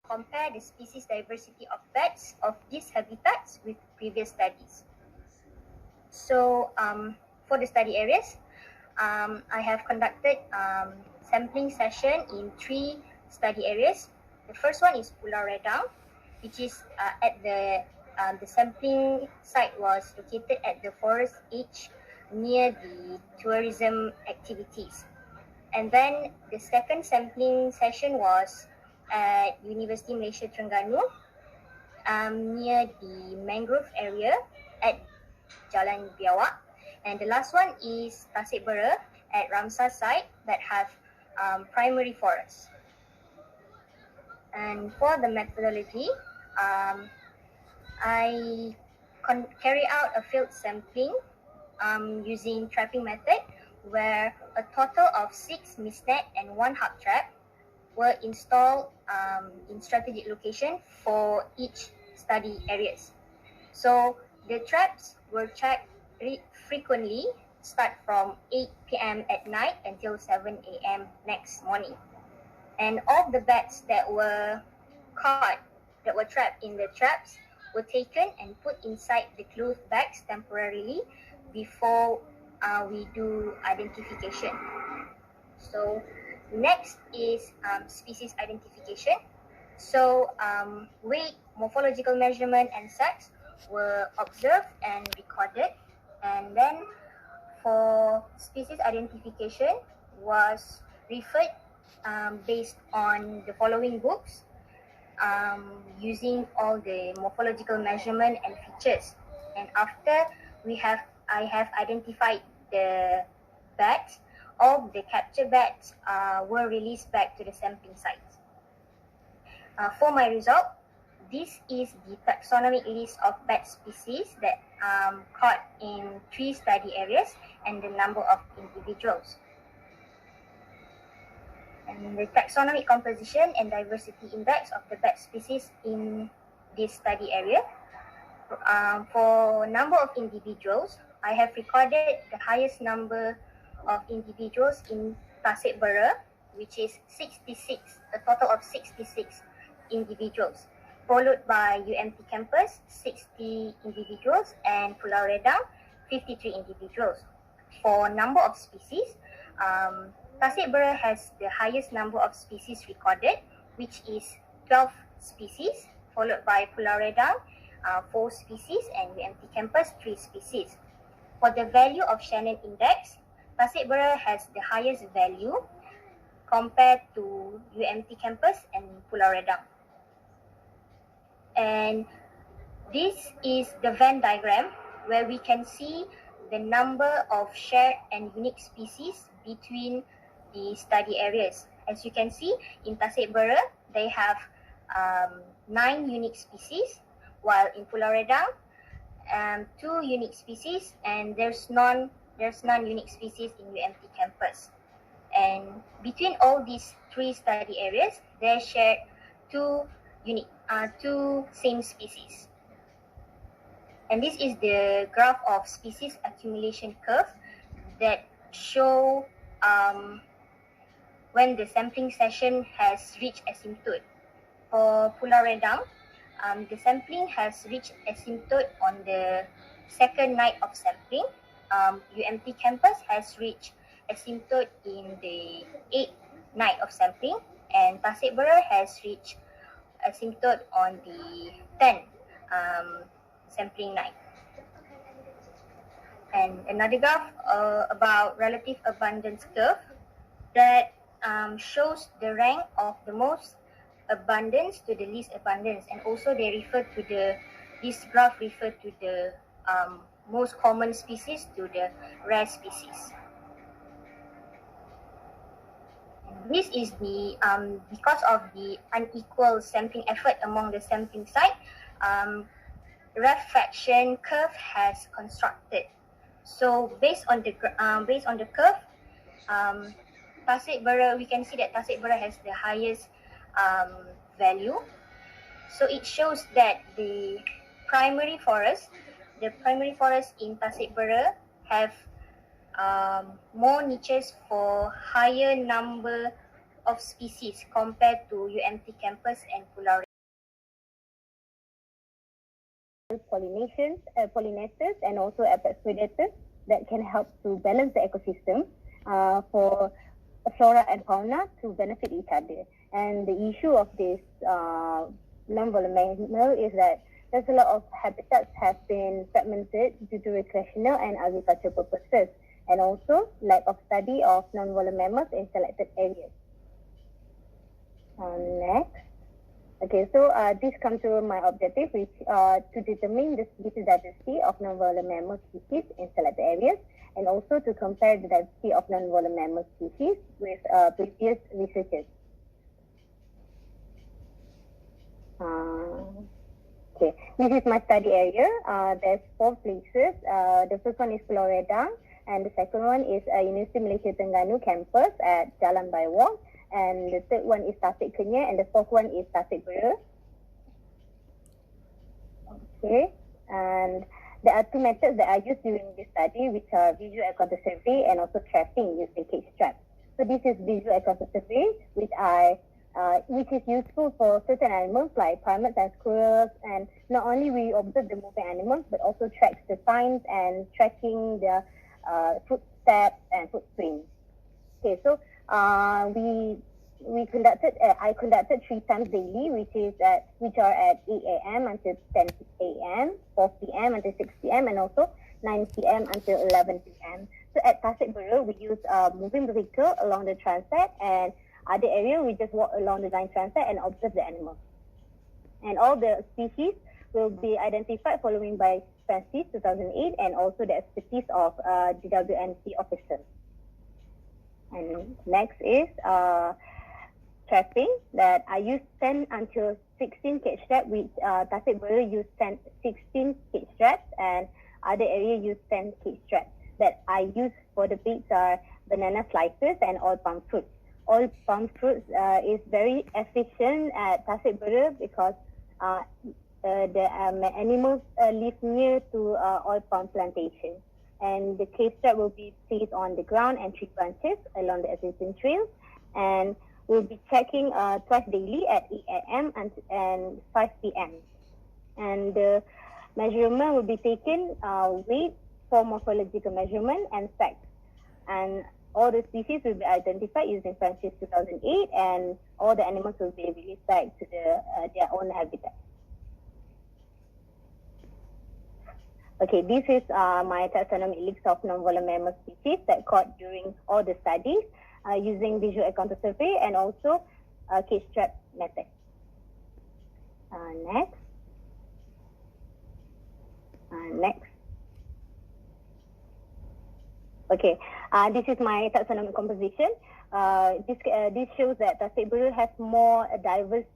compare the species diversity of bats of these habitats with previous studies. So for the study areas, I have conducted sampling session in 3 study areas. The first one is Pulau Redang, which is at the sampling site was located at the forest edge near the tourism activities. And then the second sampling session was at University Malaysia Terengganu near the mangrove area at Jalan Biawak. And the last one is Tasik Bera at Ramsar site that have primary forest. And for the methodology, I carry out a field sampling using trapping method, where a total of 6 mist net and 1 hub trap were installed in strategic location for each study areas. So the traps were checked frequently, start from 8 p.m. at night until 7 a.m. next morning. And all the bats that were caught, that were trapped in the traps, were taken and put inside the cloth bags temporarily before we do identification. So next is species identification. So weight, morphological measurement and sex were observed and recorded. And then for species identification was referred based on the following books, using all the morphological measurement and features. And after I have identified the bats, all the captured bats were released back to the sampling sites. For my result, this is the taxonomic list of bat species that caught in 3 study areas and the number of individuals. And the taxonomic composition and diversity index of the bat species in this study area. For number of individuals, I have recorded the highest number of individuals in Tasik Bera, which is 66, a total of 66 individuals, followed by UMT campus, 60 individuals, and Pulau Redang, 53 individuals. For number of species, Tasik Bera has the highest number of species recorded, which is 12 species, followed by Pulau Redang, 4 species, and UMT campus, 3 species. For the value of Shannon index, Tasik Bera has the highest value compared to UMT campus and Pulau Redang. And this is the Venn diagram where we can see the number of shared and unique species between the study areas. As you can see, in Tasik Bera, they have 9 unique species, while in Pulau Redang, 2 unique species, and there's none unique species in UMT campus. And between all these 3 study areas, they share 2 same species. And this is the graph of species accumulation curve that show when the sampling session has reached asymptote. For Pulau Redang, the sampling has reached asymptote on the 2nd night of sampling. UMT campus has reached asymptote in the 8th night of sampling, and Tasik Bera has reached asymptote on the 10th sampling night. And another graph about relative abundance curve that shows the rank of the most abundance to the least abundance, and also they refer to this graph refer to the most common species to the rare species. This is the because of the unequal sampling effort among the sampling site, rarefaction curve has constructed. So based on the curve, Tasik Bera, we can see that Tasik Bera has the highest value. So it shows that the primary forest in Tasik Bera have more niches for higher number of species compared to UMT campus and Pulau pollinators and also apex predators that can help to balance the ecosystem for flora and fauna to benefit each other. And the issue of this non-voluminous is that there's a lot of habitats have been fragmented due to recreational and agricultural purposes, and also lack of study of non-voluminous mammals in selected areas. Next. Okay, so this comes to my objective, which to determine the species diversity of non-voluminous mammal species in selected areas, and also to compare the diversity of non-voluminous mammal species with previous researchers. Okay, this is my study area. There's 4 places. The first one is Pulau Redang, and the second one is Universiti Malaysia Terengganu campus at Jalan Baywang, and the third one is Tasik Kenyir, and the fourth one is Tasik Bera. Okay, and there are 2 methods that I used during this study, which are visual encounter survey and also trapping using cage traps. So this is visual encounter survey, which is useful for certain animals like primates and squirrels, and not only we observe the moving animals, but also tracks the signs and tracking their footsteps and footprints. Okay, so I conducted 3 times daily, which are at 8 a.m. until 10 a.m., 4 p.m. until 6 p.m., and also 9 p.m. until 11 p.m. So at Tasik Bera, we use a moving vehicle along the transect, and other area we just walk along the line transect and observe the animals. And all the species will be identified following by Species 2008 and also the expertise of DWNC officers. And next is trapping, that I use 10 until 16 cage traps, which Tasik Bera use 16 cage traps, and other area use 10 cage traps. That I use for the baits are banana slices and oil palm fruits. Oil palm fruits is very efficient at Tasik Bera because the animals live near to oil palm plantation. And the cage trap will be placed on the ground and tree branches along the existing trails. And we'll be checking twice daily at 8 a.m. and 5 p.m. And the measurement will be taken weight for morphological measurement and sex. And all the species will be identified using Francis 2008, and all the animals will be released back to their own habitat. Okay, this is my taxonomic list of non-voluminous mammal species that caught during all the studies using visual encounter survey and also cage trap method. Next. Next. Okay, this is my taxonomic composition. This shows that Tasik Bera has more diverse